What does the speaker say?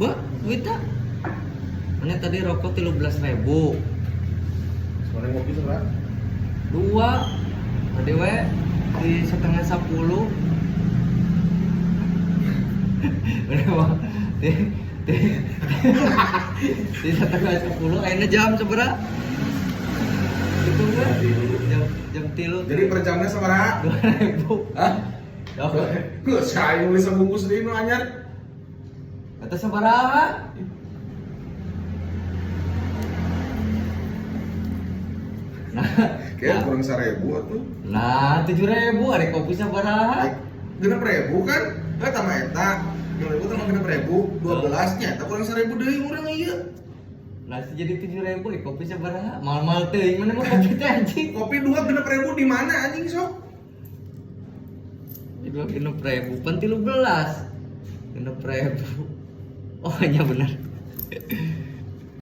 Wah, duitnya. Mana tadi rokok 13.000. Mana ngopi seberapa? 2. Tadi we di setengah 10. Udah mau di setengah 10. Akhirnya jam seberapa? Itu enggak? Jam 3. Jadi per jamnya seberapa? 2.000. Hah? Dapat. Nggak, saya nulis sebungkus di ini anyar. Kata seberapa? Nah, Kayak kurang 1.000 tuh. nah 7.000 ada kopi seberapa? 6.000 kan? Nggak tambah eta. 6.000 tambah 6.000, 12 nya. Tak kurang 1.000 deui urang ieu. Nasi jadi 7.000, kopi seberapa? Mal-mal teuing mana mau kopi teh anjing? Kopi 2 6.000 di mana anjing sok? Itu 6.000, pan 13. 6.000. Oh, hanya benar.